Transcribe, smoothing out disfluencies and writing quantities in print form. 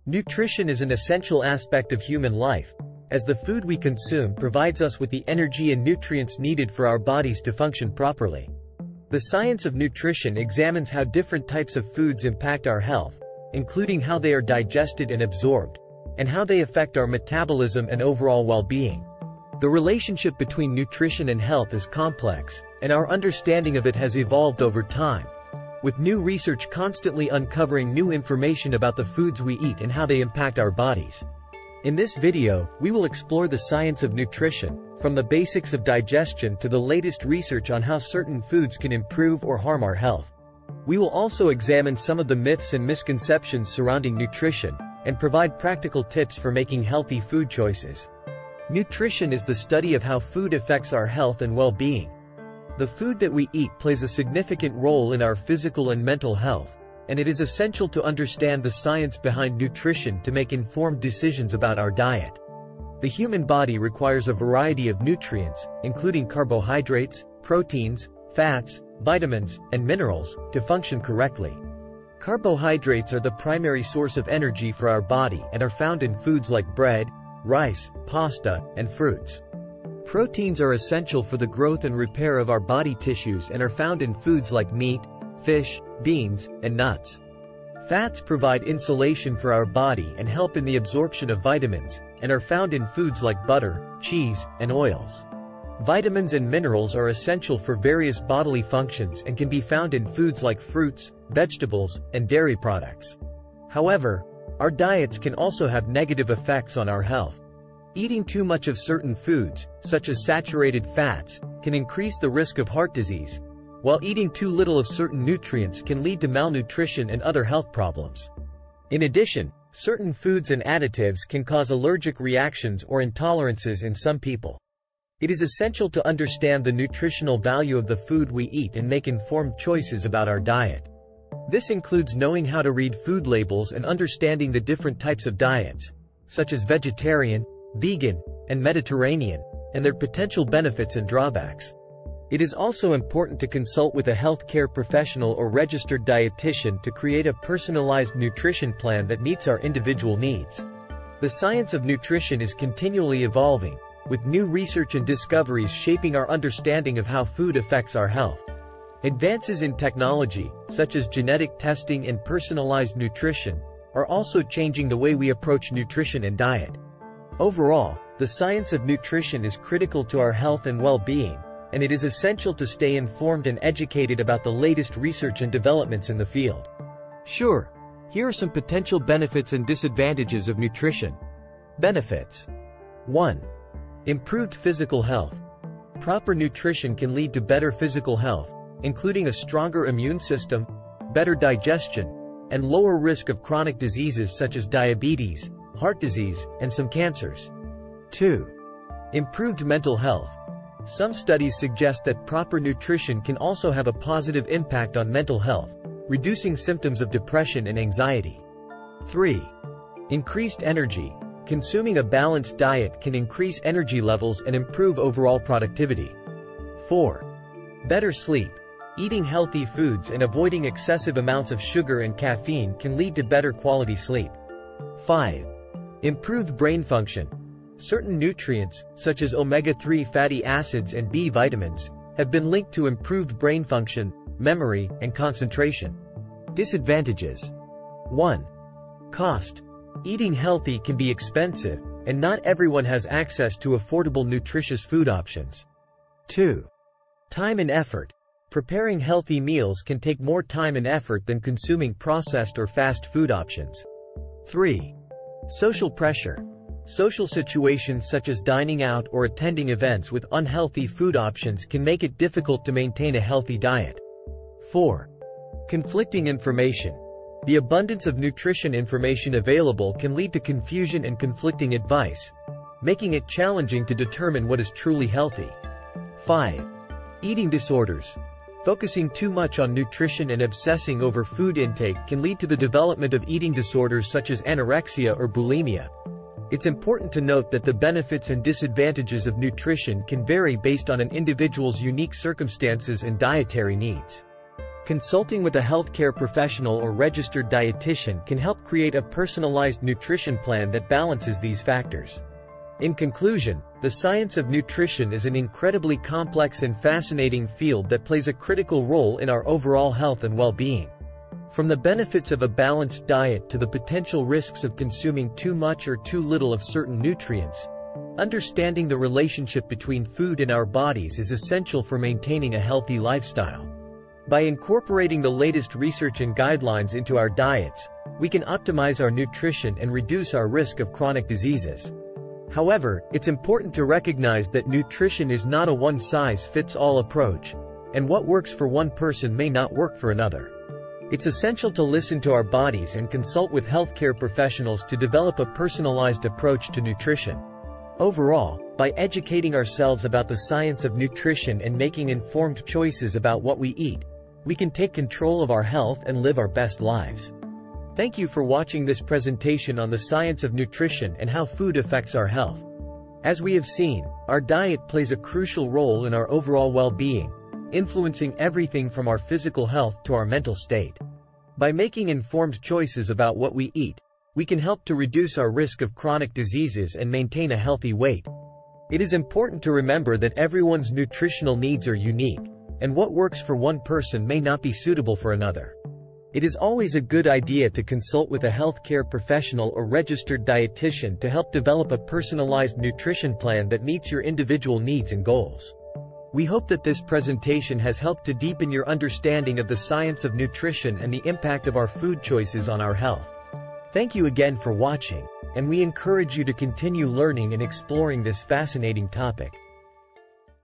Nutrition is an essential aspect of human life, as the food we consume provides us with the energy and nutrients needed for our bodies to function properly. The science of nutrition examines how different types of foods impact our health, including how they are digested and absorbed, and how they affect our metabolism and overall well-being. The relationship between nutrition and health is complex, and our understanding of it has evolved over time, with new research constantly uncovering new information about the foods we eat and how they impact our bodies. In this video, we will explore the science of nutrition, from the basics of digestion to the latest research on how certain foods can improve or harm our health. We will also examine some of the myths and misconceptions surrounding nutrition, and provide practical tips for making healthy food choices. Nutrition is the study of how food affects our health and well-being. The food that we eat plays a significant role in our physical and mental health, and it is essential to understand the science behind nutrition to make informed decisions about our diet. The human body requires a variety of nutrients, including carbohydrates, proteins, fats, vitamins, and minerals, to function correctly. Carbohydrates are the primary source of energy for our body and are found in foods like bread, rice, pasta, and fruits. Proteins are essential for the growth and repair of our body tissues and are found in foods like meat, fish, beans, and nuts. Fats provide insulation for our body and help in the absorption of vitamins, and are found in foods like butter, cheese, and oils. Vitamins and minerals are essential for various bodily functions and can be found in foods like fruits, vegetables, and dairy products. However, our diets can also have negative effects on our health. Eating too much of certain foods, such as saturated fats, can increase the risk of heart disease, while eating too little of certain nutrients can lead to malnutrition and other health problems. In addition, certain foods and additives can cause allergic reactions or intolerances in some people. It is essential to understand the nutritional value of the food we eat and make informed choices about our diet. This includes knowing how to read food labels and understanding the different types of diets, such as vegetarian, vegan, and Mediterranean, and their potential benefits and drawbacks. It is also important to consult with a healthcare professional or registered dietitian to create a personalized nutrition plan that meets our individual needs. The science of nutrition is continually evolving, with new research and discoveries shaping our understanding of how food affects our health. Advances in technology, such as genetic testing and personalized nutrition, are also changing the way we approach nutrition and diet. Overall, the science of nutrition is critical to our health and well-being, and it is essential to stay informed and educated about the latest research and developments in the field. Sure, here are some potential benefits and disadvantages of nutrition. Benefits. 1. Improved physical health. Proper nutrition can lead to better physical health, including a stronger immune system, better digestion, and lower risk of chronic diseases such as diabetes, heart disease, and some cancers. 2. Improved mental health. Some studies suggest that proper nutrition can also have a positive impact on mental health, reducing symptoms of depression and anxiety. 3. Increased energy. Consuming a balanced diet can increase energy levels and improve overall productivity. 4. Better sleep. Eating healthy foods and avoiding excessive amounts of sugar and caffeine can lead to better quality sleep. 5. Improved brain function. Certain nutrients, such as omega-3 fatty acids and B vitamins, have been linked to improved brain function, memory, and concentration. Disadvantages. 1. Cost. Eating healthy can be expensive, and not everyone has access to affordable nutritious food options. 2. Time and effort. Preparing healthy meals can take more time and effort than consuming processed or fast food options. 3. Social pressure. Social situations such as dining out or attending events with unhealthy food options can make it difficult to maintain a healthy diet. 4. Conflicting information. The abundance of nutrition information available can lead to confusion and conflicting advice, making it challenging to determine what is truly healthy. 5. Eating disorders. Focusing too much on nutrition and obsessing over food intake can lead to the development of eating disorders such as anorexia or bulimia. It's important to note that the benefits and disadvantages of nutrition can vary based on an individual's unique circumstances and dietary needs. Consulting with a healthcare professional or registered dietitian can help create a personalized nutrition plan that balances these factors. In conclusion, the science of nutrition is an incredibly complex and fascinating field that plays a critical role in our overall health and well-being. From the benefits of a balanced diet to the potential risks of consuming too much or too little of certain nutrients, understanding the relationship between food and our bodies is essential for maintaining a healthy lifestyle. By incorporating the latest research and guidelines into our diets, we can optimize our nutrition and reduce our risk of chronic diseases. However, it's important to recognize that nutrition is not a one-size-fits-all approach, and what works for one person may not work for another. It's essential to listen to our bodies and consult with healthcare professionals to develop a personalized approach to nutrition. Overall, by educating ourselves about the science of nutrition and making informed choices about what we eat, we can take control of our health and live our best lives. Thank you for watching this presentation on the science of nutrition and how food affects our health. As we have seen, our diet plays a crucial role in our overall well-being, influencing everything from our physical health to our mental state. By making informed choices about what we eat, we can help to reduce our risk of chronic diseases and maintain a healthy weight. It is important to remember that everyone's nutritional needs are unique, and what works for one person may not be suitable for another. It is always a good idea to consult with a healthcare professional or registered dietitian to help develop a personalized nutrition plan that meets your individual needs and goals. We hope that this presentation has helped to deepen your understanding of the science of nutrition and the impact of our food choices on our health. Thank you again for watching, and we encourage you to continue learning and exploring this fascinating topic.